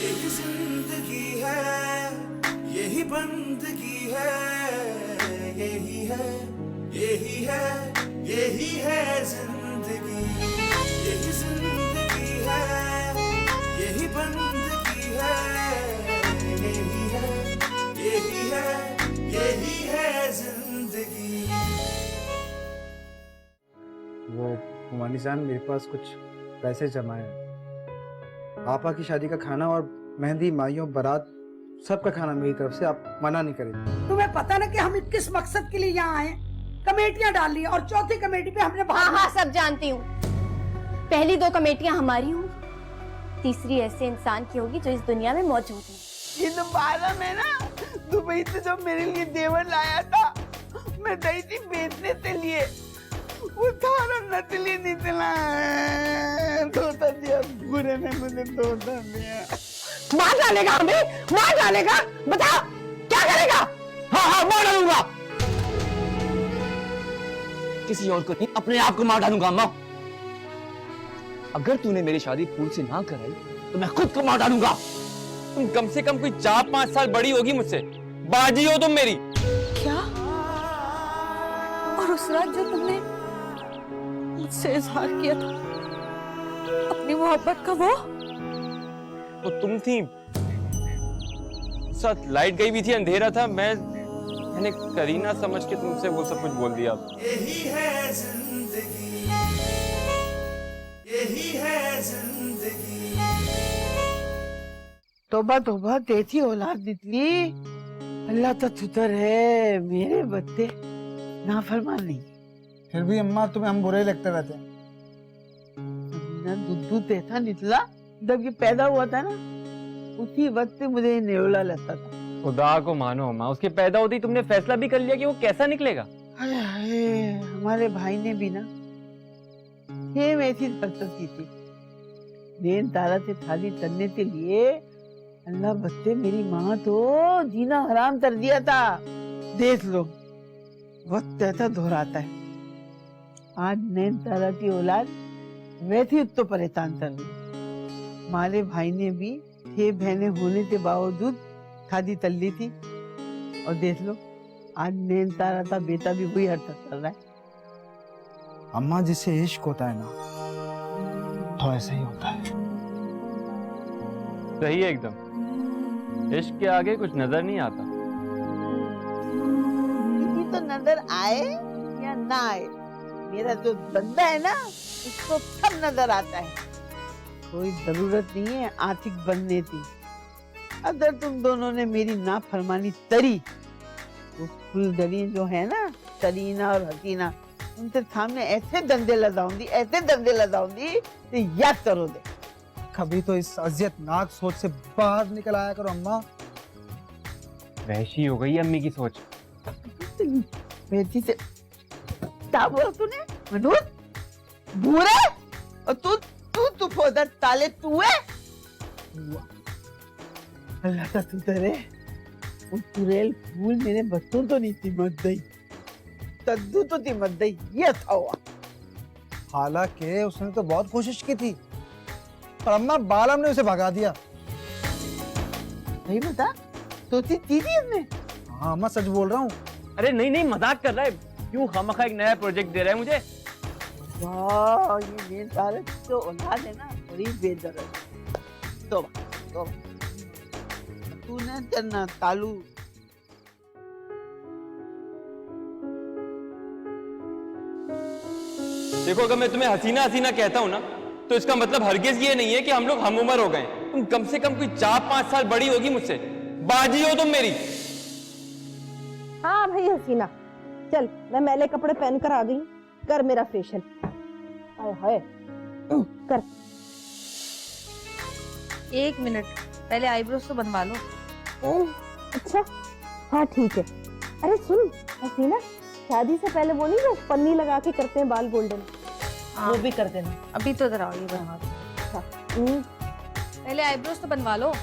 यही जिंदगी है, यही बंदगी है, यही है, यही है, यही है जिंदगी। यही जिंदगी है, यही बंदगी है, यही है, यही है, यही है जिंदगी। वो हुमानी जान, मेरे पास कुछ पैसे जमा है। आपा की शादी का खाना और मेहंदी, माइयों, बारात, सबका खाना मेरी तरफ से, आप मना नहीं करेंगे। तुम्हें पता ना कि हम किस मकसद के लिए यहाँ आए? कमेटियाँ डाल ली और चौथी कमेटी पे हमने हाँ, सब जानती हूँ। पहली 2 कमेटियाँ हमारी होंगी, तीसरी ऐसे इंसान की होगी जो इस दुनिया में मौजूद है। इन 12 में ना दुबई से जब मेरे लिए देवर लाया था, मैं गई थी बेचने के लिए, वो थारा नकली निकला, धोता दिया, बुरे ने मुझे धोता दिया। मार डालेगा हमें, मार डालेगा, बता क्या करेगा? हाँ, मार डालूंगा। किसी और को नहीं, अपने आप को मार डालूंगा। अम्मा, अगर तूने मेरी शादी फूल से ना कराई तो मैं खुद को मार डालूंगा। तुम कम से कम कोई 4-5 साल बड़ी होगी मुझसे, बाजी हो तुम मेरी। क्या? और उस रात जो तुमने मुझसे इजहार किया था अपनी मोहब्बत का, तो तुम थी, साथ लाइट गई भी थी, अंधेरा था, मैंने करीना समझ के तुमसे वो सब कुछ बोल दिया। यही है जिंदगी, यही है जिंदगी। तोबा तोबा, तेरी औलाद निकली। अल्लाह तो शुक्र है, मेरे बच्चे नाफरमान नहीं। फिर भी अम्मा, तुम्हें हम बुरे लगते रहते हैं। दूध ऐसा निकला, जब ये पैदा हुआ था ना, उसी वक्त से मुझे नेवला लगता था। खुदा को मानो अम्मा, उसके पैदा होते ही तुमने फैसला भी कर लिया कि वो कैसा निकलेगा। हाय हाय, हमारे भाई ने भी ना सेम ऐसी हरकत की थी। नैन तारा से थाली तलने के लिए अल्लाह बच्चे, मेरी माँ तो जीना हराम कर दिया था। देख लो, वक्त ऐसा दोहराता है। आज नैन तारा की औलाद वैसे तो परेशान कर रही। हमारे भाई ने भी 6 बहनें होने के बावजूद शादी तल ली थी, और देख लो आज नैन तारा का बेटा भी वही हरकत कर रहा है। अम्मा, जिससे इश्क होता है ना, तो ऐसा ही होता है। सही है एकदम, इश्क के आगे कुछ नजर नहीं आता। किसी तो नजर आए या ना आए, मेरा जो बंदा है ना, उसको सब नजर आता है। कोई जरूरत नहीं है आशिक बनने की। अगर तुम दोनों ने मेरी नाफरमानी तरी, तो फुलझड़ी जो है ना, करीना और हसीना, उनके सामने ऐसे डंडे लगाऊंगी, ऐसे डंडे लगाऊंगी, तो याद करो दे। कभी तो इस अजियतनाक सोच से बाहर निकल आया करो अम्मा। वैसी हो गई अम्मी की सोच। बेटी से क्या बोला तूने? मनोज बुरे, और तू तू तू फोदर ताले तू है। अल्लाह का शुक्र है, वो चुड़ैल फूल मेरे बच्चों तो नहीं तिमत गई, कद्दू तो तिमत गई, ये था हुआ। हालांकि उसने तो बहुत कोशिश की थी, पर अम्मा बालम ने उसे भगा दिया। नहीं बता, सोची थी हमने। हाँ अम्मा, सच बोल रहा हूँ। अरे नहीं नहीं, मजाक कर रहा है, क्यों खामखा एक नया प्रोजेक्ट दे रहा है मुझे। वाह, ये मेरे सारे तो औलाद है ना, बड़ी बेदरद। तो तूने करना तालू। देखो, अगर मैं तुम्हें हसीना हसीना कहता हूँ ना, तो इसका मतलब हरगिज ये नहीं है कि हम लोग हम उम्र हो गए। तुम कम से कम कोई 4-5 साल बड़ी होगी मुझसे, बाजी हो तुम मेरी। हाँ भाई हसीना, चल मैं मैले कपड़े पहन कर आ गई, कर मेरा फेशियल। हाय हाय, कर। 1 मिनट, पहले आईब्रोज तो बनवा लो। अच्छा हाँ ठीक है। अरे सुन हसीना, शादी से पहले वो नहीं जो पन्नी लगा के करते हैं बाल गोल्डन, वो भी कर देना। अभी तो इधर आओ, ये बनवा दो। पहले आईब्रोज तो बनवा लो।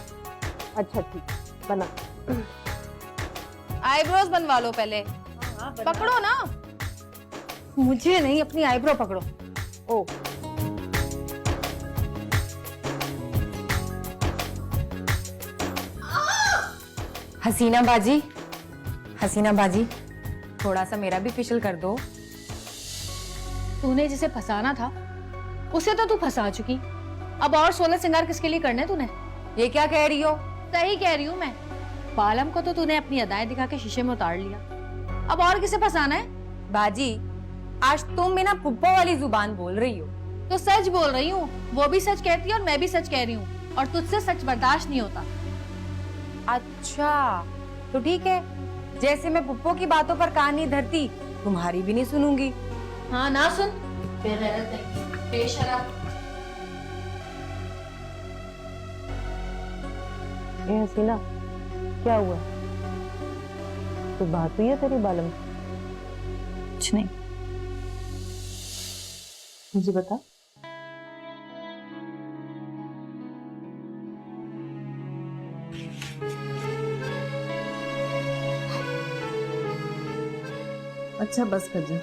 अच्छा ठीक, बना। आईब्रोज बनवा लो पहले। पकड़ो ना, मुझे नहीं, अपनी आईब्रो पकड़ो। ओ हसीना बाजी थोड़ा सा मेरा भी फेशियल कर दो। तूने जिसे फंसाना था उसे तो तू फंसा चुकी, अब और 16 श्रृंगार किसके लिए करने तूने? ये क्या कह रही हो? सही कह रही हूँ मैं। बालम को तो तूने अपनी अदाएं दिखा के शीशे में उतार लिया, अब और किसे फंसाना है? बाजी आज तुम बिना पुप्पो वाली जुबान बोल रही हो। तो सच बोल रही हूँ, वो भी सच कहती है और मैं भी सच कह रही हूँ, और तुझसे सच बर्दाश्त नहीं होता। अच्छा तो ठीक है, जैसे मैं पुप्पो की बातों पर कान नहीं धरती, तुम्हारी भी नहीं सुनूंगी। हाँ ना सुन, बेगैरत नहीं, बेशरम। ए हसीना, क्या हुआ? कोई बात हुई है तेरी बालम? कुछ नहीं। मुझे बता। अच्छा बस कर जा।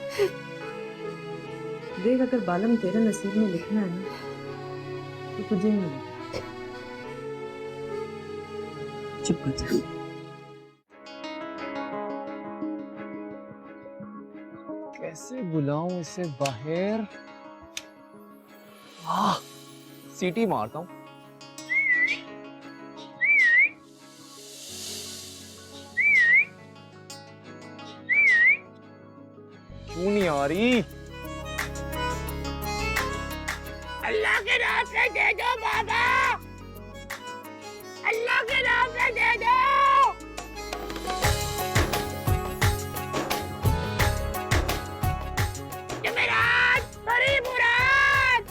देख अगर बालम तेरे नसीब में लिखना है ना तो तुझे ही मिलेगा। चुप कर जा। कैसे बुलाऊं इसे बाहर? सीटी मारता हूँ। क्यों नहीं आ रही? अल्लाह के नाम से दे दो बाबा, अल्लाह के नाम से दे दो। जमेरात बड़ी मुराद,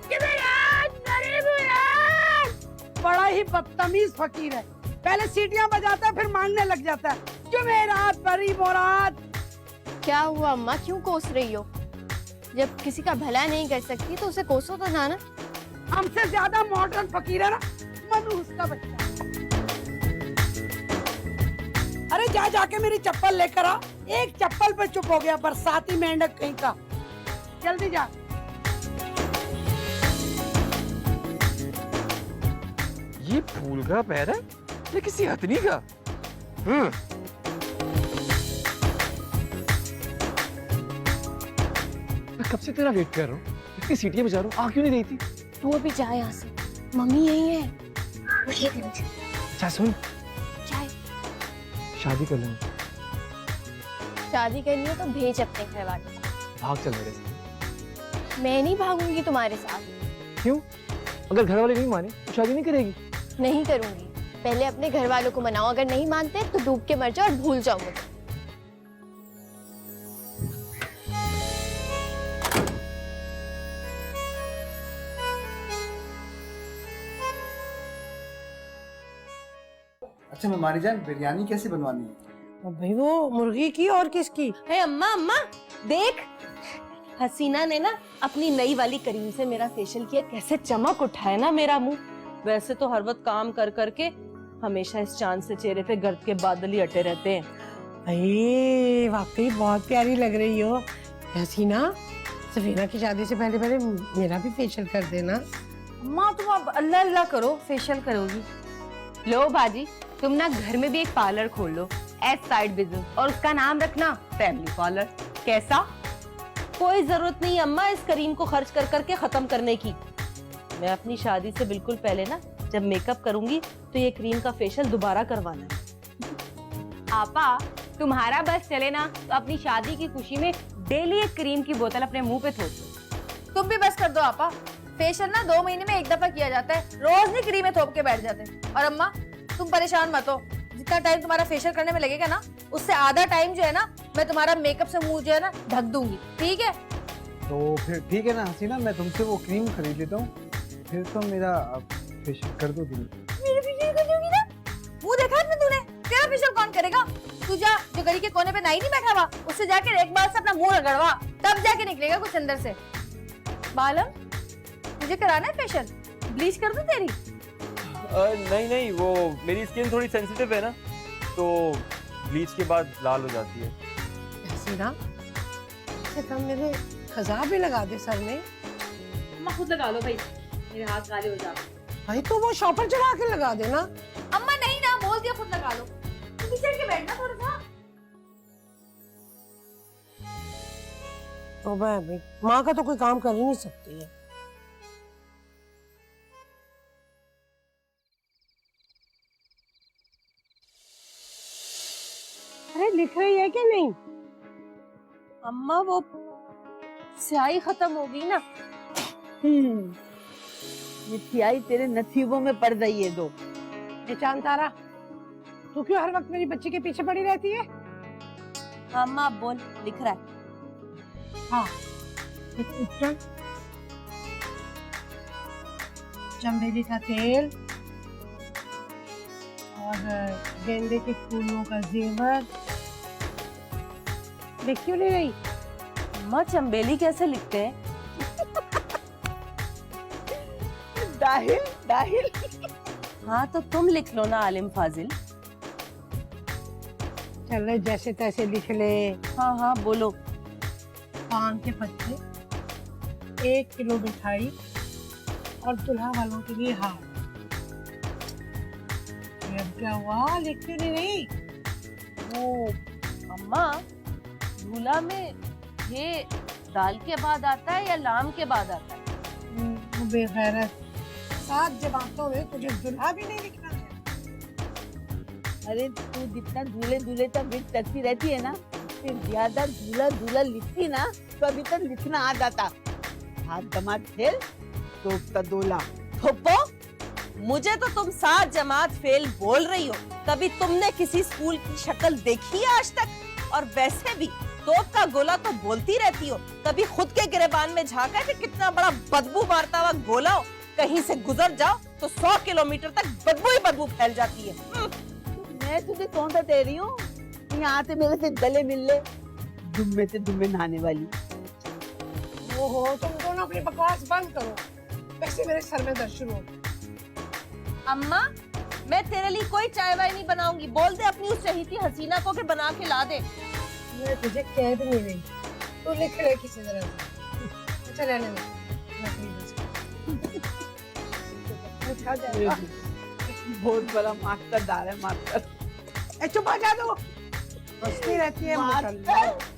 जमेरात बड़ी मुराद। बड़ा ही बदतमीज फकीर है, पहले सीटियां बजाता है फिर मांगने लग जाता है। जुमेरात बड़ी मुराद। क्या हुआ अम्मा, क्यों कोस रही हो? जब किसी का भला नहीं कर सकती तो उसे कोसो तो ना। हमसे ज्यादा मॉडर्न फकीर है ना मनूस का बच्चा। अरे जा जाके मेरी चप्पल लेकर आ, एक चप्पल पे चुप हो गया बरसाती मेंढक कहीं का। जल्दी जा। ये फूल का पैर है या किसी हथनी का? मैं कब से तेरा वेट कर रहा हूँ, इतनी सीटियां बजा रहा हूँ, आ क्यों नहीं रही थी? तू अभी जा यहाँ से, मम्मी यही है। अच्छा सुन, चाय। शादी कर लेंगे। शादी करनी है तो भेज अपने घर वालों को। भाग चल मेरे साथ। मैं नहीं भागूंगी तुम्हारे साथ। क्यों? अगर घर वाले नहीं माने तो शादी नहीं करेगी? नहीं करूंगी, पहले अपने घर वालों को मनाओ, अगर नहीं मानते तो डूब के मर जाओ और भूल जाओ मुझे। अच्छा मेहमानी जान, बिरयानी कैसे बनवानी है? भाई वो मुर्गी की और किसकी? हे अम्मा अम्मा देख, हसीना ने ना अपनी नई वाली क्रीम से मेरा फेशियल किया, कैसे चमक उठा है ना मेरा मुंह। वैसे तो हर वक्त काम कर करके हमेशा इस चांद से चेहरे पे गर्द के बादल ही अटे रहते हैं। अरे वाकई बहुत प्यारी लग रही हो हसीना। सफीना की शादी से पहले पहले मेरा भी फेशियल कर देना। अम्मा तुम अब अल्लाह अल्लाह करो, फेशियल करोगी। लो बाजी, तुम ना घर में भी एक पार्लर खोल लो एज साइड बिजनेस, और उसका नाम रखना फैमिली पार्लर। कैसा? कोई जरूरत नहीं अम्मा इस क्रीम को खर्च कर करके खत्म करने की। मैं अपनी शादी से बिल्कुल पहले ना जब मेकअप करूंगी तो ये क्रीम का फेशियल दोबारा करवाना है। आपा तुम्हारा बस चले ना तो अपनी शादी की खुशी में डेली एक क्रीम की बोतल अपने मुंह पे थोप दो। तुम भी बस कर दो आपा, फेशियल ना 2 महीने में एक दफा किया जाता है, रोज नहीं क्रीमें थोप के बैठ जाते। और अम्मा तुम परेशान मत हो, जितना टाइम तुम्हारा फेशियल करने में लगेगा ना उससे आधा टाइम जो है ना मैं तुम्हारा मेकअप से मुंह जो है ना ढक दूंगी, ठीक है? तो फिर ठीक है ना हसीना, मैं तुमसे वो क्रीम खरीद लेता हूँ, फिर तो मेरा फेशियल कर दो। मेरे फेशियल कर दोगी ना? मुंह देखा है तूने? तेरा फेशियल कौन करेगा? तू जा, जो गली के कोने पे नाई नहीं बैठा हुआ उससे जाके एक बार से अपना मुंह रगड़वा, तब जाके निकलेगा कुछ अंदर से। बालम तुझे कराना है फेशियल? ब्लीच कर दूं तेरी? नहीं नहीं, वो मेरी स्किन थोड़ी सेंसिटिव है ना, तो ब्लीच के बाद लाल हो जाती है। हसीना से कम मेरे खजा भी लगा दे सर में। अम्मा खुद लगा लो भाई, मेरे हाथ काले हो जाते। भाई तो वो शॉपर चढ़ा के लगा देना। अम्मा नहीं ना, बोल दिया खुद लगा लो। तुम पीछे के बैठना थोड़ा सा। तो भाई माँ का तो कोई काम कर ही नहीं सकती है। अरे लिख रही है कि नहीं? अम्मा वो स्याही खत्म हो गई ना। ये स्याही तेरे नसीबों में पड़ रही है दो। ये चांद तारा, तू क्यों हर वक्त मेरी बच्ची के पीछे पड़ी रहती है? अम्मा बोल, लिख रहा है। हाँ, चमेली का तेल और गेंदे के फूलों का जेवर। लिख क्यों नहीं रही? अम्मा चंबेली कैसे लिखते हैं? दाहिल दाहिल। हाँ तो तुम लिख लो ना आलिम फाजिल। चल जैसे तैसे लिख ले। हाँ हाँ बोलो। पान के पत्ते, 1 किलो मिठाई और दुल्हा वालों के लिए हार। ये अब क्या हुआ? लिख क्यों नहीं रही? वो अम्मा दूल्हा में ये दाल के बाद आता है या लाम के बाद आता है? बेगैरत, 7 जमातों में तुझे दुल्हा भी नहीं लिखना है। अरे तू जितना दूल्हे दूल्हे तक बिट करती रहती है ना, फिर ज्यादा दूल्हा दूल्हा लिखती ना तो अभी तक लिखना आ जाता। हाथ दमाद फेल तो का दोला। थोपो, मुझे तो तुम 7 जमात फेल बोल रही हो। कभी तुमने किसी स्कूल की शक्ल देखी है आज तक? और वैसे भी तोप का गोला तो बोलती रहती हो। कभी खुद के गिरेबान में झांका है कि कितना बड़ा बदबू मारता हुआ गोला हो? कहीं से गुजर जाओ तो 100 किलोमीटर तक बदबू ही बदबू फैल जाती है। मैं तुझे कौन सा दे रही हूँ? यहाँ से मेरे से गले मिल ले, दुम्मे से दुम्मे नहाने वाली। ओहो, तुम दोनों अपनी बकवास बंद करो। वैसे मेरे सर में दर्द शुरू हो गया। अम्मा मैं तेरे लिए कोई चाय वाय नहीं बनाऊंगी। बोल दे अपनी उस चहीती हसीना को कि बना के ला दे। मैं तुझे कह भी नहीं रही, तो लिख ले किसी तरह से। चल रहने दे। बहुत बड़ा मास्टर दार है मास्टर। चुप आ जा दो। हंसती रहती है मास्टर।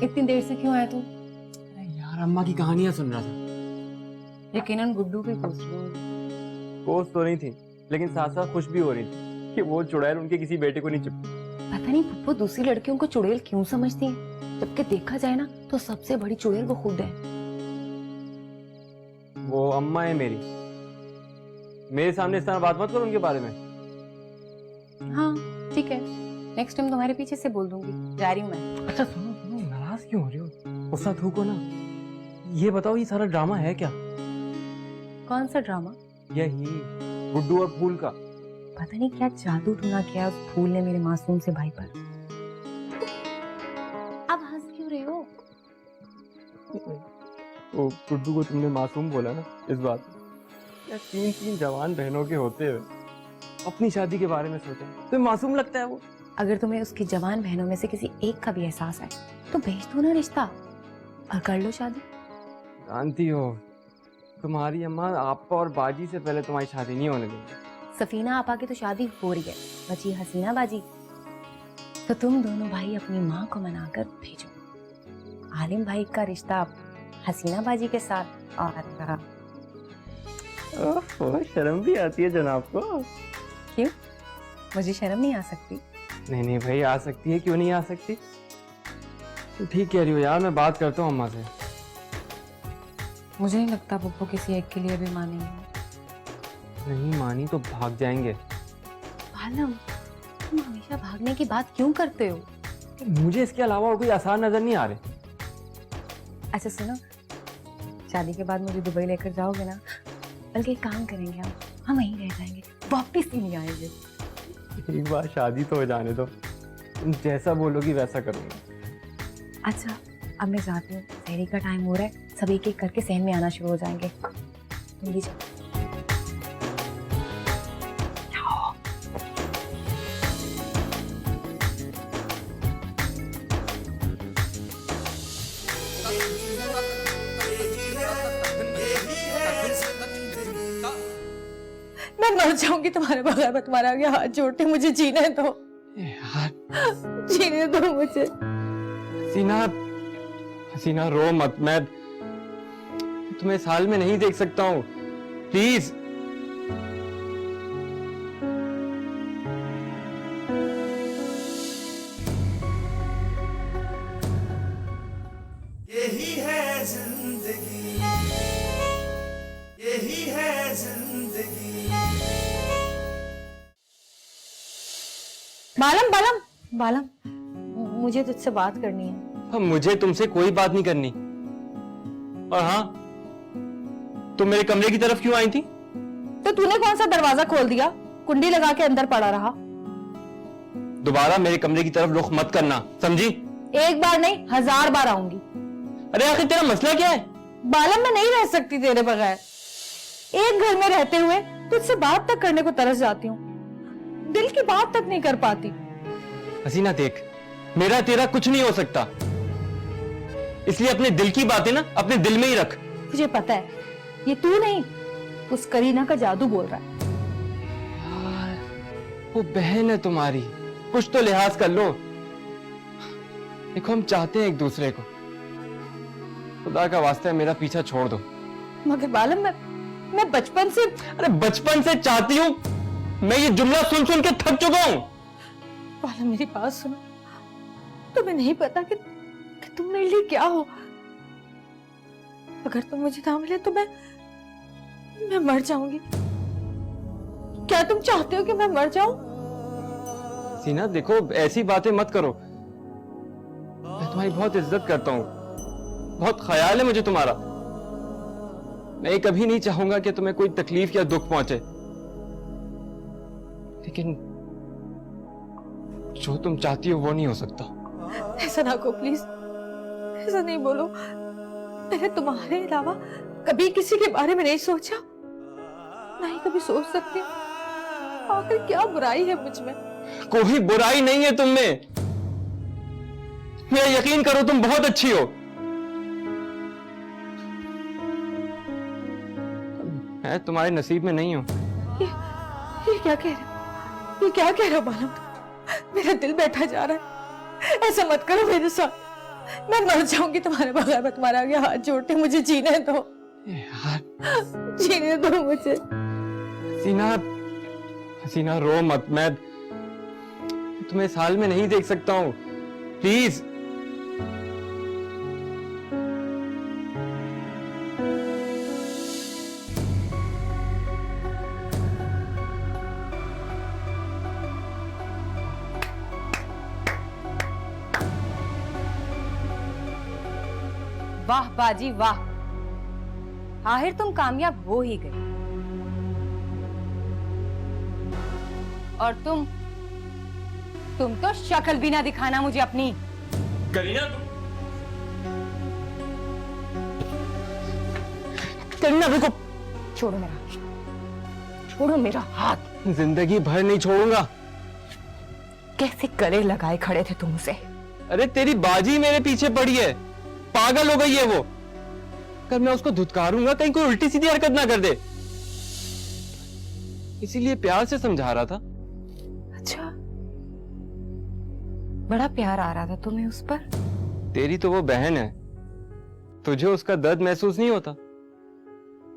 इतनी देर से क्यों आया तू? यार अम्मा की कहानियां सुन रहा था। यकीनन गुड्डू की पोस्ट होगी। पोस्ट तो नहीं थी, लेकिन साथ साथ खुश भी हो रही थी कि वो चुड़ैल उनके किसी बेटे को नहीं चिपकी। पता नहीं पप्पू दूसरी लड़कियों को चुड़ैल क्यों समझती है, जबकि देखा जाए ना तो सबसे बड़ी चुड़ैल वो खुद है। वो अम्मा है मेरी, मेरे सामने इस तरह बात मत करो उनके बारे में। हाँ ठीक है, नेक्स्ट टाइम तुम्हारे पीछे से बोल दूंगी। जा रही हूँ मैं। अच्छा सुनो सुनो, नाराज क्यों हो रही हो? गुस्सा थूको ना। ये बताओ ये सारा ड्रामा है क्या? कौन सा ड्रामा? यही गुड्डू और फूल का। पता नहीं क्या जादू टूना किया उस फूल ने मेरे मासूम से भाई पर। अब हंस क्यों रहे हो? वो गुड्डू को तुमने मासूम बोला ना, इस बात या 3 जवान बहनों के होते हुए अपनी शादी के बारे में सोचा तो मासूम लगता है वो। अगर तुम्हें उसकी जवान बहनों में से किसी एक का भी एहसास है तो भेज दो ना रिश्ता और कर लो शादी। जानती हो तुम्हारी अम्मा आपा और बाजी से पहले तुम्हारी शादी नहीं होने देंगी। सफीना आपा की तो शादी हो रही है, बची हसीना बाजी। तो तुम दोनों भाई अपनी माँ को मनाकर भेजो। आलिम भाई का रिश्ता हसीना बाजी के साथ। और ओह शर्म भी आती है जनाब को। क्यों? मुझे शर्म नहीं आ सकती? नहीं नहीं भाई आ सकती है, क्यों नहीं आ सकती? तो ठीक कह रही हो यार, मैं बात करता हूँ अम्मा से। मुझे नहीं लगता पप्पू किसी एक के लिए भी मानेंगे। नहीं मानी तो भाग जाएंगे। आलम, तुम हमेशा भागने की बात क्यों करते हो? मुझे इसके अलावा और कोई आसान नजर नहीं आ रहे। अच्छा सुनो, शादी के बाद मुझे दुबई लेकर जाओगे ना, बल्कि एक काम करेंगे हम वहीं रह जाएंगे, वापस ही नहीं आएंगे। एक बार शादी तो हो जाने दो, तुम जैसा बोलोगी वैसा करूंगा। अच्छा अब मैं जाती हूँ, सहरी का टाइम हो रहा है, सब एक एक करके सहन में आना शुरू हो जाएंगे। तुम भी जाओ। मर जाऊंगी तुम्हारे बगैर, मैं तुम्हारे आगे हाथ जोड़ती, मुझे जीने दो, यार जीने दो मुझे। हसीना, हसीना रो मत, मैं तुम्हें इस हाल में नहीं देख सकता हूँ, प्लीज। यही है जिंदगी, यही है जिंदगी। बालम बालम बालम, मुझे तुझसे बात करनी है। अब मुझे तुमसे कोई बात नहीं करनी। और हाँ, तुम मेरे कमरे की तरफ क्यों आई थी? तो तूने कौन सा दरवाजा खोल दिया, कुंडी लगा के अंदर पड़ा रहा। दोबारा मेरे कमरे की तरफ रुख मत करना, समझी? एक बार नहीं 1000 बार आऊंगी। अरे आखिर तेरा मसला क्या है? बालम, मैं नहीं रह सकती तेरे बगैर। एक घर में रहते हुए तुझसे बात तक करने को तरस जाती हूँ, दिल की बात तक नहीं कर पाती। हसीना देख, मेरा तेरा कुछ नहीं हो सकता, इसलिए अपने दिल की बातें ना अपने दिल में ही रख। मुझे पता है ये तू नहीं, उस करीना का जादू बोल रहा है। वो बहन है तुम्हारी, कुछ तो लिहाज कर लो। देखो हम चाहते हैं एक दूसरे को, खुदा का वास्ता है मेरा पीछा छोड़ दो। मगर बालम, मैं बचपन से, अरे बचपन से चाहती हूँ, मैं ये जुमला सुन सुन के थक चुका हूँ। बालम मेरी बात सुनो, तुम्हें नहीं पता कि तुम मेरे लिए क्या हो। अगर तुम मुझे ना मिले तो मैं मर जाऊंगी। क्या तुम चाहते हो कि मैं मर जाऊं? सीना देखो, ऐसी बातें मत करो, मैं तुम्हारी बहुत इज्जत करता हूँ, बहुत ख्याल है मुझे तुम्हारा। मैं ये कभी नहीं चाहूंगा कि तुम्हें कोई तकलीफ या दुख पहुंचे, लेकिन जो तुम चाहती हो वो नहीं हो सकता। ऐसा ना कहो प्लीज, ऐसा नहीं बोलो। मैंने तुम्हारे अलावा कभी किसी के बारे में नहीं सोचा, ना ही कभी सोच सकती हूँ। आखिर क्या बुराई है मुझ में? कोई बुराई नहीं है तुम में, मेरा यकीन करो, तुम बहुत अच्छी हो। मैं तुम्हारे नसीब में नहीं हूं। ये क्या कह रहे हो? ये क्या कह रहे हो बालम? मेरा दिल बैठा जा रहा है, ऐसा मत करो मेरे साथ। मैं मर जाऊंगी तुम्हारे बगैर, मैं तुम्हारे आगे हाथ जोड़ती, मुझे जीने दो यार, जीने दो मुझे। हसीना, हसीना रो मत, मैं तुम्हें इस हाल में नहीं देख सकता हूं, प्लीज। वाह बाजी वाह, आखिर तुम कामयाब हो ही गई। और तुम तो शक्ल भी ना दिखाना मुझे अपनी। करीना, करीना रुको, छोड़ो मेरा, छोड़ो मेरा हाथ। जिंदगी भर नहीं छोड़ूंगा। कैसे गले लगाए खड़े थे तुम उसे? अरे तेरी बाजी मेरे पीछे पड़ी है, पागल हो गई है वो। अगर मैं उसको धुतकारूंगा कहीं कोई उल्टी सीधी हरकत ना कर दे, इसीलिए प्यार से समझा रहा था। अच्छा, बड़ा प्यार आ रहा था तुम्हें उस पर? तेरी तो वो बहन है, तुझे उसका दर्द महसूस नहीं होता?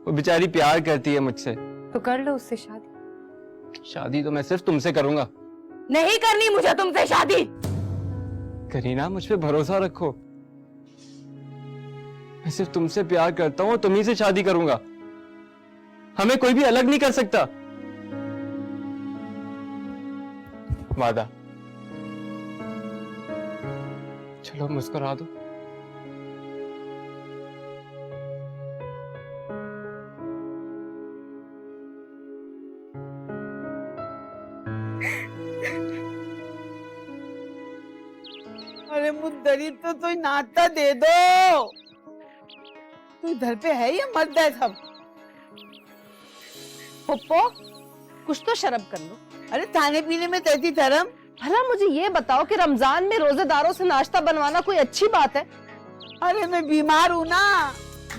वो बेचारी प्यार करती है मुझसे। तो कर लो उससे शादी। शादी तो मैं सिर्फ तुमसे करूंगा। नहीं करनी मुझे तुमसे शादी। करीना, मुझ पे भरोसा रखो, मैं सिर्फ तुमसे प्यार करता हूं और तुम्ही से शादी करूंगा। हमें कोई भी अलग नहीं कर सकता। वादा? चलो मुस्कुरा दो। अरे मुद्दरी, तो नाश्ता दे दो। तू घर पे है या मर्द है सब? पप्पो, कुछ तो शर्म कर लो। अरे खाने पीने में तेजी धर्म। भला मुझे ये बताओ कि रमजान में रोजेदारों से नाश्ता बनवाना कोई अच्छी बात है? अरे मैं बीमार हूँ ना,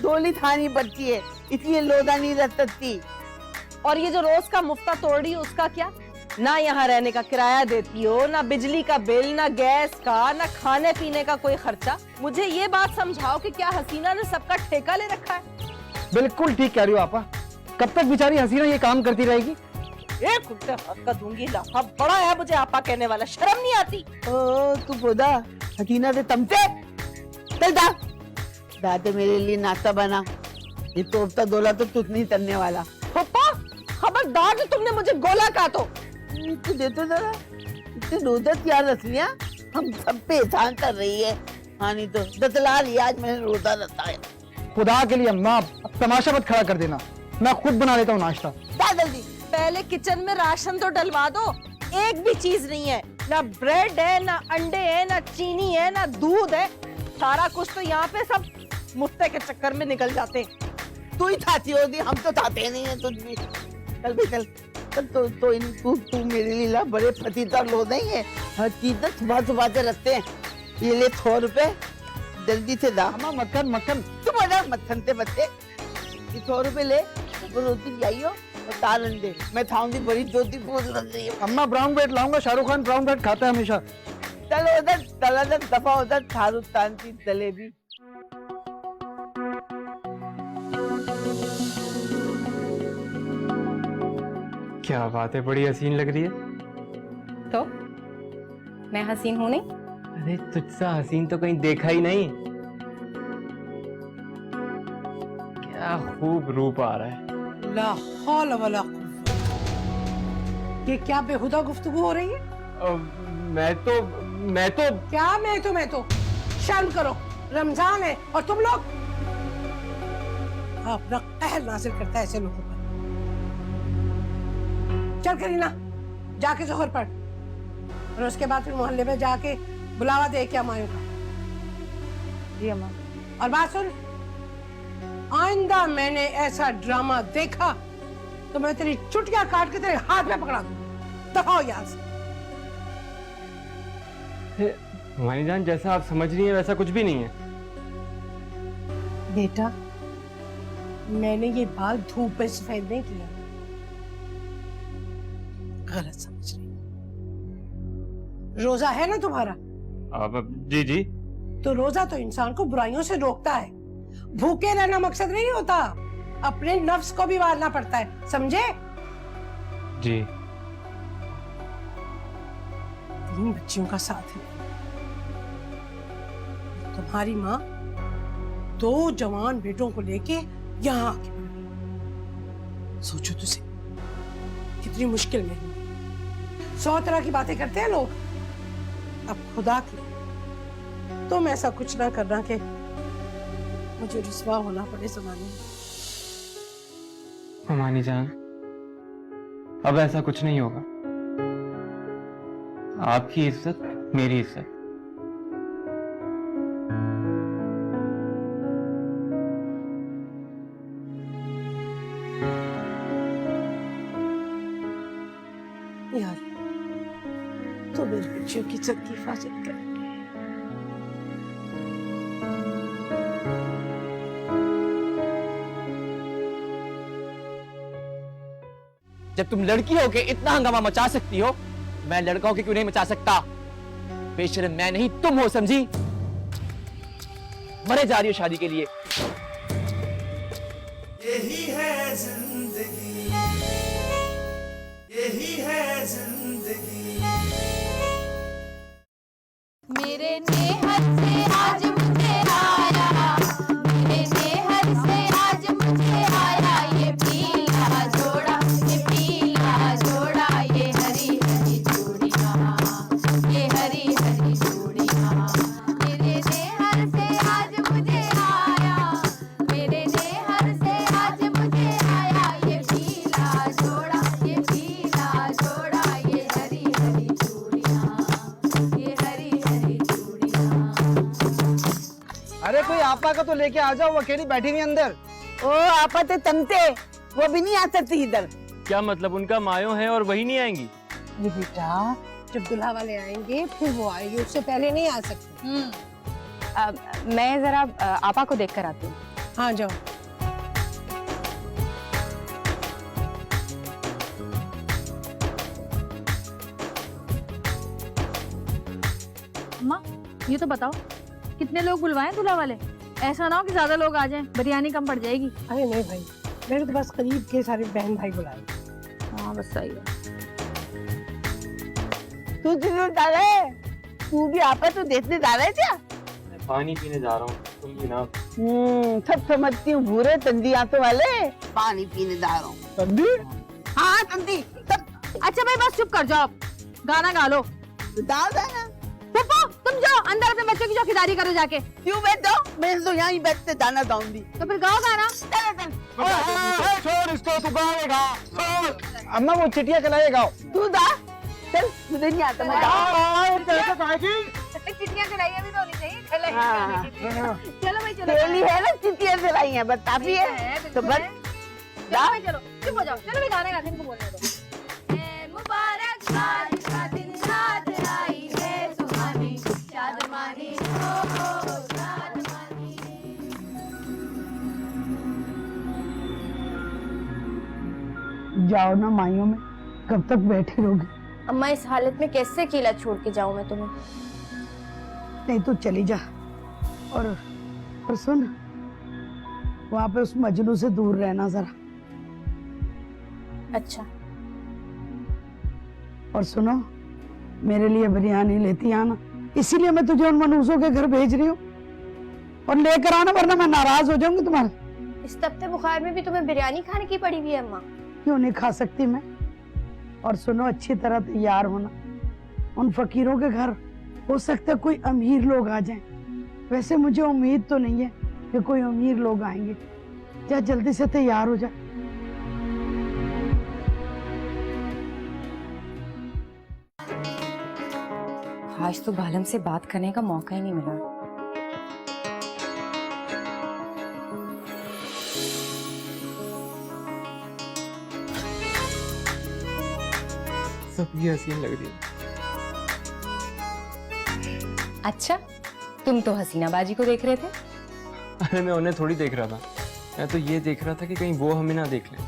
डोली थानी पड़ती है, इसलिए लोदा नहीं रह सकती। और ये जो रोज का मुफ्ता तोड़ रही हो उसका क्या? ना यहाँ रहने का किराया देती हो, ना बिजली का बिल, ना गैस का, ना खाने पीने का कोई खर्चा। मुझे ये बात समझाओ कि क्या हसीना ने सबका ठेका ले रखा है? बिल्कुल ठीक कह रही हो आपा। कब तक बेचारी हसीना ये काम करती रहेगी? एक उल्टे हाथ का दूंगी लाफा। बड़ा है मुझे आपा कहने वाला, शर्म नहीं आती? ओ तू बोदा हकीना से तमसे चल दा दा तो मेरे लिए नाश्ता बना। ये तोपता दोला तो तुझ नहीं तलने वाला। पप्पा खबरदार जो तुमने मुझे गोला कहा तो। तू दे तो जरा इतने रोजा यार रसलियां हम सब पे एहसान कर रही है। हाँ नहीं तो बतला लिया आज मैंने रोजा रखा है। खुदा के लिए अम्मा अब तमाशा मत खड़ा कर देना, मैं खुद बना लेता हूँ नाश्ता। दा जल्दी। पहले किचन में राशन तो डलवा दो। एक भी चीज नहीं है, ना ब्रेड है, ना अंडे है, ना चीनी है, ना दूध है। सारा कुछ तो यहाँ पे सब मुफ्ते के चक्कर में निकल जाते हैं। तू ही खाती होगी, हम तो खाते नहीं है तुझ भी। चल भी चल चल तू मेरे लिए ला बड़े पतिता लोग नहीं है। हर चीज तो सुबह सुबह से रखते हैं। ये ले 100 रुपए जल्दी से दा। अम्मा मक्खन मक्खन तुम ऑर्डर मक्खन से बच्चे ये 100 रुपए ले वो रोटी जाइयो और 4 अंडे। मैं खाऊंगी बड़ी ज्योति पूछ लग रही है। अम्मा ब्राउन ब्रेड लाऊंगा, शाहरुख खान ब्राउन ब्रेड खाता है हमेशा। चलो उधर चला दफा उधर शाहरुख खान की जलेबी। क्या बात है, बड़ी हसीन लग रही है। तो मैं हसीन हूं नहीं? अरे तुझसा हसीन तो कहीं देखा ही नहीं। क्या खूब रूप आ रहा है। ला हौल वला कुव्वत। ये क्या बेहुदा गुफ्तगू हो रही है? मैं तो क्या मैं तो शर्म करो, रमजान है और तुम लोग अपना कहर नाजिल करता है ऐसे लोगों पर। चल करीना जाके जोहर पढ़ और उसके बाद फिर मोहल्ले में जाके बुलावा दे क्या मायूं का। जी अम्मा। और बात सुन, आइंदा मैंने ऐसा ड्रामा देखा तो मैं तेरी चुटिया काट के तेरे हाथ में पकड़ा दूं। दफा हो यहाँ से। हमारी जान जैसा आप समझ रही हैं वैसा कुछ भी नहीं है। बेटा मैंने ये बात धूप में सफेद नहीं किया, गलत समझ रही। रोजा है ना तुम्हारा? जी जी। तो रोजा तो इंसान को बुराइयों से रोकता है। भूखे रहना मकसद नहीं होता, अपने नफ्स को भी मारना पड़ता है, समझे? जी। 3 बच्चियों का साथ है। तुम्हारी माँ 2 जवान बेटों को लेके यहाँ आके पड़ी। सोचो तुझे कितनी मुश्किल में है। 100 तरह की बातें करते हैं लोग। अब खुदा की तुम ऐसा कुछ ना करना कि मुझे रुसवा होना पड़े जमाने में। हमारी जान अब ऐसा कुछ नहीं होगा। आपकी इज्जत मेरी इज्जत। यार तो मेरी बच्चियों की इज्जत की हिफाजत कर। जब तुम लड़की हो के इतना हंगामा मचा सकती हो, मैं लड़का होके क्यों नहीं मचा सकता? बेशर्म मैं नहीं तुम हो, समझी? मरे जा रही हो शादी के लिए। यही है जिंदगी, यही है जिंदगी। मेरे नेहर से आज मुझे आया, मेरे नेहर से आज मुझे आया ये पीला जोड़ा, ये पीला जोड़ा, ये हरी हरी चूड़ियाँ, ये हरी हरी चूड़ियाँ। मेरे नेहर से आज मुझे आया, मेरे नेहर से आज मुझे आया ये पीला जोड़ा, ये पीला जोड़ा, ये हरी हरी चूड़ियाँ, ये हरी हरी चूड़ियाँ। अरे कोई आपा का तो लेके आ जाओ, वो अकेली बैठी हुई अंदर। ओ आपा तो तमते वो भी नहीं आ सकती इधर। क्या मतलब, उनका मायो है और वही नहीं आएंगी? ये बेटा जब दुल्हा वाले आएंगे फिर वो आएगी, उससे पहले नहीं आ सकती। मैं जरा आपा को देख कर आती हूँ। हाँ जाओ। अम्मा ये तो बताओ कितने लोग बुलवाएं दूल्हा वाले? ऐसा ना हो कि ज्यादा लोग आ जाएं, बिरयानी कम पड़ जाएगी। अरे नहीं भाई, मैंने तो बस करीब के सारे बहन भाई बुलाए। हाँ बस सही है। तू जरूर डाले, तू भी आपा तो देखने डाले क्या? पानी पीने जा रहा हूँ, तुम भी ना। सब समझती हूँ, भूरे तंदी आंतों वाले पानी पीने जा रहा हूँ। तंदी? हाँ तंदी। अच्छा भाई बस चुप कर जाओ, गाना गा लो। डाल देना। पप्पा तुम जाओ अंदर अपने बच्चों की चौकीदारी करो जाके। क्यों बैठो? मैं तो यहाँ ही बैठते गाना गाऊंगी। तो फिर गाओ गाना। छोड़ इसको, तू गाएगा। अम्मा वो चिटिया चलाए गाओ। तू गा, चल मुझे नहीं आता, मैं चिट्ठियां चलाई अभी तो होनी चाहिए। चलो भाई चलो। खेली है ना, चिटिया चलाई है, बस काफी है तो बस। चलो भाई चलो, चुप हो जाओ। चलो भाई गाना गाते इनको बोलने दो। मुबारक शादी का दिन रात आई है सुहानी, शादमानी हो शादमानी। जाओ ना माइयों में, कब तक बैठे रहोगे? अम्मा इस हालत में कैसे अकेला छोड़ के जाऊं मैं तुम्हें? नहीं तो चली जा। और सुन, वहां पे उस मजनू से दूर रहना जरा। अच्छा। और सुनो, मेरे लिए बिरयानी लेती आना, इसीलिए मैं तुझे उन मनूसों के घर भेज रही हूँ। और लेकर आना, वरना मैं नाराज हो जाऊंगी तुम्हारे। इस तपते बुखार में भी तुम्हें बिरयानी खाने की पड़ी हुई है अम्मा? क्यों नहीं खा सकती मैं? और सुनो, अच्छी तरह तैयार होना। उन फकीरों के घर हो सकता है कोई अमीर लोग आ जाएं। वैसे मुझे उम्मीद तो नहीं है कि कोई अमीर लोग आएंगे। जा जल्दी से तैयार हो जा। आज तो बालम से बात करने का मौका ही नहीं मिला। सब ये हसीन लग रही है। अच्छा, तुम तो हसीना बाजी को देख रहे थे। अरे मैं उन्हें थोड़ी देख रहा था, मैं तो ये देख रहा था कि कहीं वो हमें ना देख लें।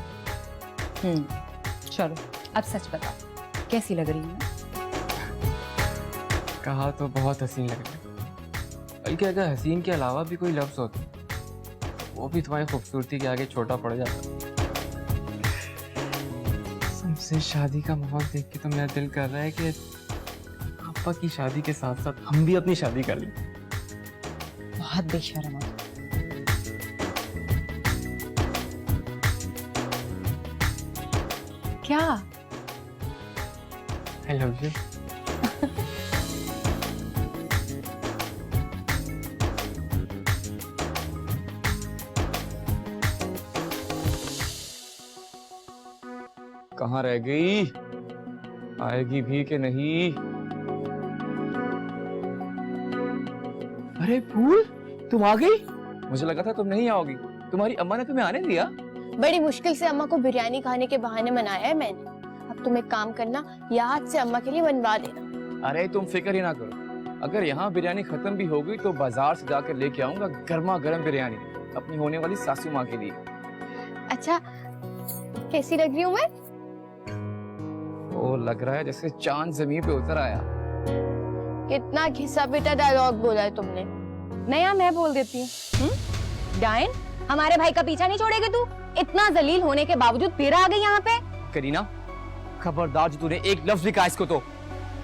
चलो अब सच बताओ, कैसी लग रही है? कहा तो बहुत हसीन लग रही है, बल्कि अगर हसीन के अलावा भी कोई लफ्ज होता वो भी तुम्हारी खूबसूरती के आगे छोटा पड़ जाता। तुमसे शादी का माहौल देख के तो मेरा दिल कर रहा है कि पापा की शादी के साथ साथ हम भी अपनी शादी कर लें। बहुत बेशर्म हो। क्या? I love you. कहाँ रह गई? आएगी भी कि नहीं? अरे फूल, तुम आ गई? मुझे लगा था तुम नहीं आओगी। तुम्हारी अम्मा ने तुम्हें आने दिया? बड़ी मुश्किल से अम्मा को बिरयानी खाने के बहाने मनाया है मैंने। अब तुम एक काम करना, याद से अम्मा के लिए बनवा देना। अरे तुम फिक्र ही ना करो, अगर यहाँ बिरयानी खत्म भी हो गई तो बाजार से जाकर लेके आऊंगा गर्मा गर्म बिरयानी अपनी होने वाली सासू माँ के लिए। अच्छा, कैसी लग रही हूँ मैं? ओ, लग रहा है जैसे चांद जमीन पे उतर आया। कितना घिसा पिटा डायलॉग बोला है तुमने। नया मैं बोल देती हूँ। डायन, हमारे भाई का पीछा नहीं छोड़ेगी तू? इतना जलील होने के बावजूद फिर आ गई यहाँ पे। करीना, खबरदार जो तूने एक लफ्ज भी कहा इसको तो।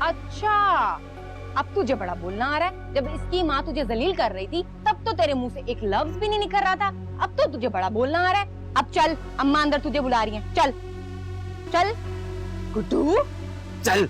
अच्छा, अब तुझे बड़ा बोलना आ रहा है। जब इसकी माँ तुझे जलील कर रही थी तब तो तेरे मुंह से एक लफ्ज भी नहीं निकल रहा था। अब तो तुझे बड़ा बोलना आ रहा है। अब चल, अम्मा अंदर तुझे बुला रही हैं। चल चल गुड्डू, चल।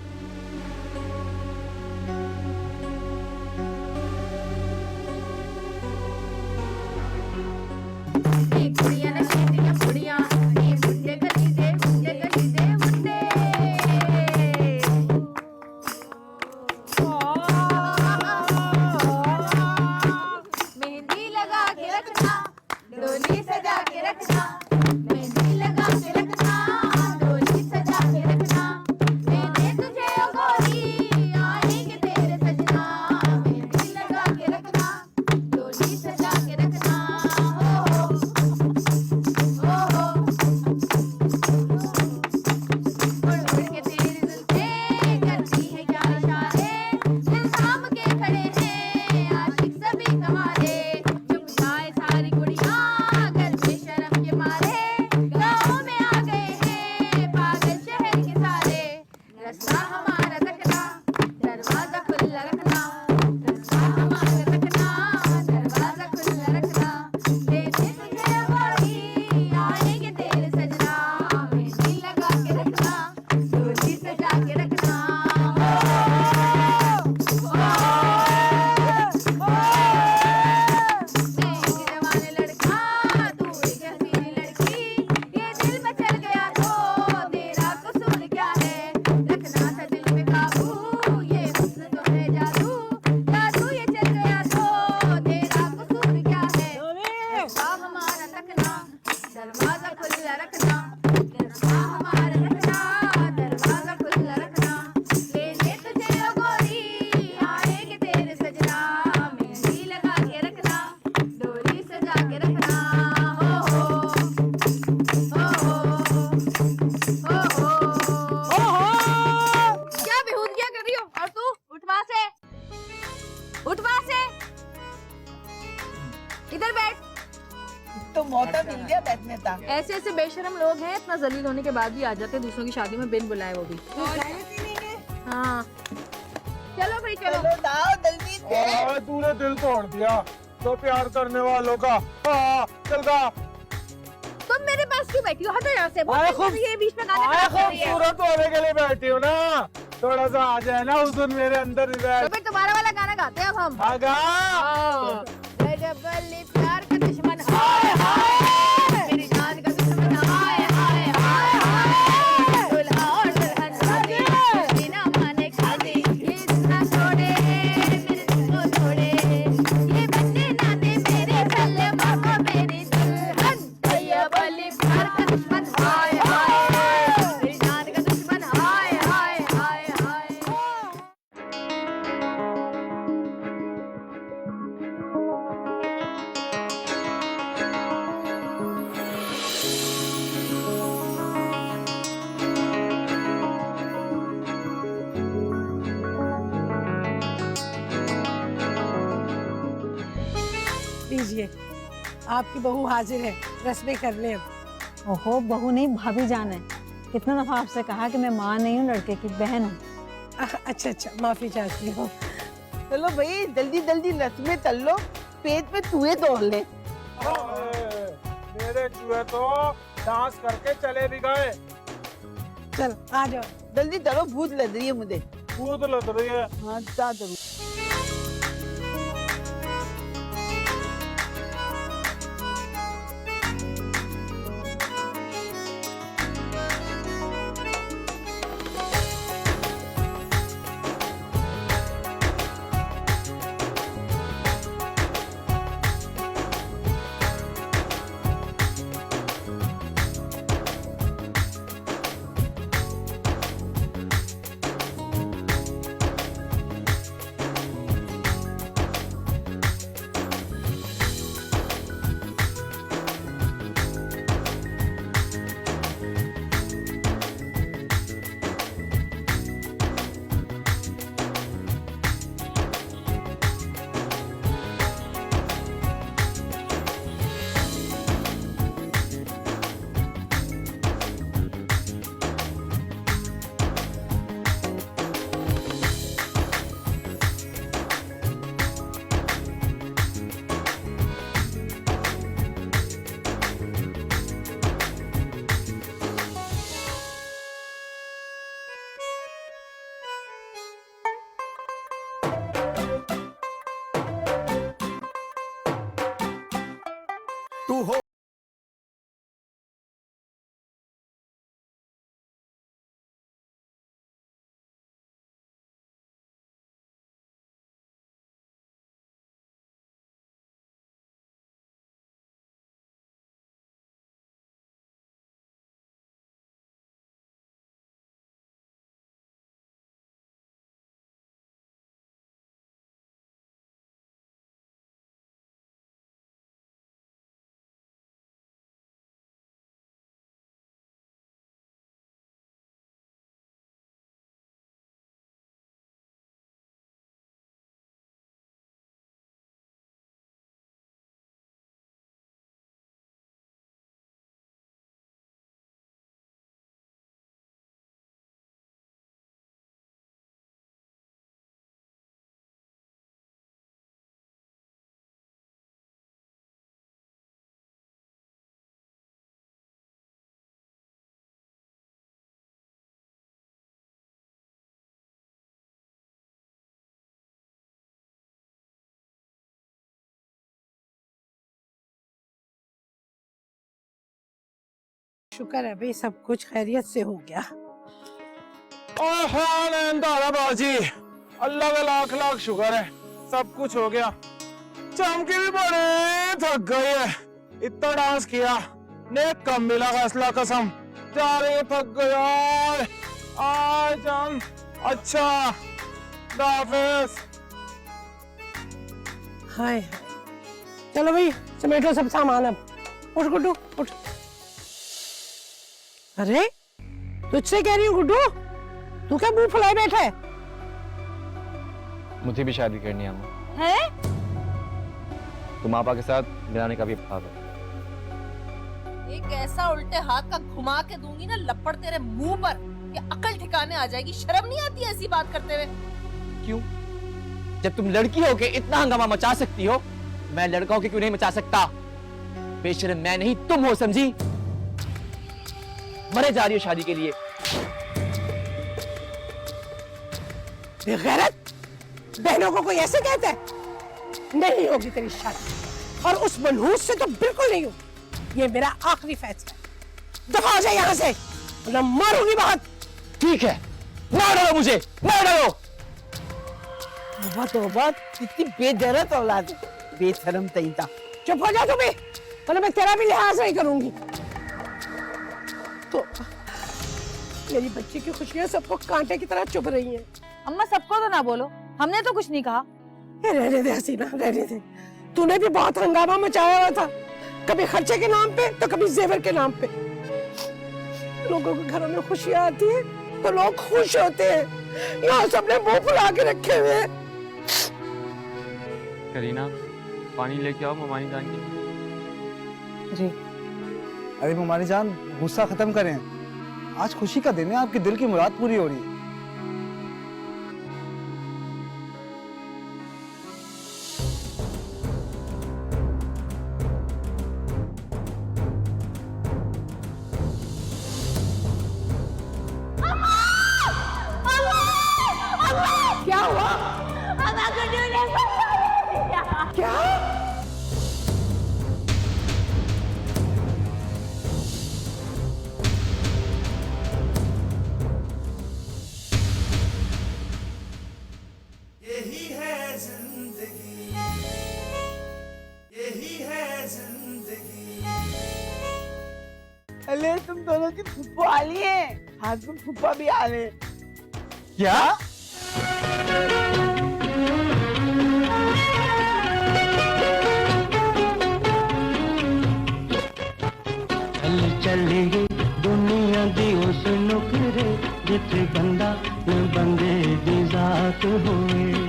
मेहंदी लगा के रखना, डोली सजा के रखना, मेहंदी लगा के रखना, डोली सजा के रखना, मैंने तुझे हमारा रखना, दरवाजा खुला रखना, गरबा हमारा रखना, दरवाजा खुला रखना, देते तुझे बारी आएंगे तेरे सजना, मेहंदी लगा के रखना, डोली सजा के रखना। मैं एक जवान लड़का, तू एक हसीन लड़की, ये दिल में चल गया तो तेरा कसूर क्या है, रखना था दिल पे काबू, ये हुस्न तो है जादू, जादू ये चल गया तो तेरा कसूर क्या है, गरबा हमारा रखना, दरवाजा खुला रखना, गरबा हमारा रखना, दरवाजा खुला रखना, लेने तुझे ओ गोरी आएंगे तेरे सजना, मेहंदी लगा के रखना, डोली सजा के रखना। हो क्या बेहूदगियां कर रही हो? और तू उठ वहां से, उठ वहां से, इधर बैठ। तो मौका मिल गया बैठने का। ऐसे ऐसे बेशरम लोग हैं, इतना जलील होने के बाद भी आ जाते हैं दूसरों की शादी में बिन बुलाए, वो भी। हाँ चलो भाई चलो। चलो दाओ जल्दी से। तूने दिल तोड़ दिया तो प्यार करने वालों का। हाँ, चल गा। तुम मेरे पास क्यों बैठी हो? हटो यहाँ से। ये बीच में गाने खराब कर रही है। खूबसूरत होने के लिए बैठी हो ना, थोड़ा सा आ जाए ना उस दिन मेरे अंदर ही तो फिर तुम्हारा वाला गाना गाते हैं अब हम। आगा। गजब वाली प्यार का दुश्मन हाय हाय, मेरी जान का दुश्मन हाय हाय हाय हाय, दुल्हा और दुल्हन शादी बिना माने खादी, ये ना छोड़े मेरे दिल को छोड़े, ये बनने ना दे मेरे सल्ले मामा मेरी दुल्हन, गजब वाली प्यार का दुश्मन हाय हाय, मेरी जान का दुश्मन हाय हाय हाय हाय। लीजिए, आपकी बहू हाजिर है, रस्में कर ले अब। ओहो बहू नहीं भाभी जान है। कितना दफा आपसे कहा कि मैं माँ नहीं हूँ, लड़के की बहन हूँ। अच्छा अच्छा, माफी चाहती हूँ। चलो भाई जल्दी जल्दी रस्में कर लो, पेट पे चूहे दौड़ ले। मेरे चूहे तो डांस करके चले भी गए। चल आ जाओ। जल्दी चलो, भूत लग रही है मुझे। भूत लग रही है। हाँ जा जरूर। शुक्र है भाई सब कुछ खैरियत से हो गया। दादा बाजी, अल्लाह का लाख लाख शुक्र है, सब कुछ हो गया। चमकी भी बड़े थक गई है, इतना डांस किया, नेक कम मिला फैसला कसम। जा रही थक गया। आए जान, अच्छा हाफिज। हाय हाय, चलो भाई समेटो सब सामान अब। उठ गुड्डू उठ। अरे तुझसे कह रही हूँ गुड्डू, तू क्या मुंह फुलाए बैठा है? मुझे भी शादी करनी है अम्मा। है? तुम आपा के साथ मिलाने का भी भाव है। एक ऐसा उल्टे हाथ का घुमा के दूंगी ना लपड़ तेरे मुंह पर, ये अकल ठिकाने आ जाएगी। शर्म नहीं आती ऐसी बात करते हुए? क्यों? जब तुम लड़की हो के इतना हंगामा मचा सकती हो, मैं लड़का हो के क्यों नहीं मचा सकता? बेशर्म मैं नहीं तुम हो, समझी? मरे जा रही हो शादी के लिए। बेगैरत, बहनों को कोई ऐसे कहता है? नहीं होगी तेरी शादी, और उस मनहूस से तो बिल्कुल नहीं होगी। ये मेरा आखिरी फैसला है। दफा हो जाए यहाँ से, वरना मारूंगी बहुत। ठीक है, मार डालो मुझे, मार डालो। तौबा, कितनी बेदरद औलाद है, बेशरम तईता। चुप हो जा तू भी, वरना मैं तेरा भी लिहाज नहीं करूंगी। तो मेरी बच्ची की खुशियां सबको कांटे की तरह चुभ रही हैं। अम्मा सबको तो ना बोलो, हमने तो कुछ नहीं कहा। रहने दे हसीना, रहने दे। तूने भी बहुत हंगामा मचाया हुआ था, कभी खर्चे के नाम पे तो कभी जेवर के नाम पे। लोगों के घरों में खुशियां आती है तो लोग खुश होते हैं, यहाँ सबने मुंह फुला के रखे हुए हैं। करीना, पानी लेके आओ ममानी जान की। जी। अरे ममानी जान, गुस्सा खत्म करें, आज खुशी का दिन है, आपके दिल की मुराद पूरी हो रही है। क्या हुआ? क्या? यही है जिंदगी, यही है जिंदगी। अरे तुम दोनों की फुप्पो आ रही है, हाथ में फुप्पा भी आ रहे। क्या? चलिए दुनिया दी उस नुकरे जिथे बंदा न बंदे दी जात होए।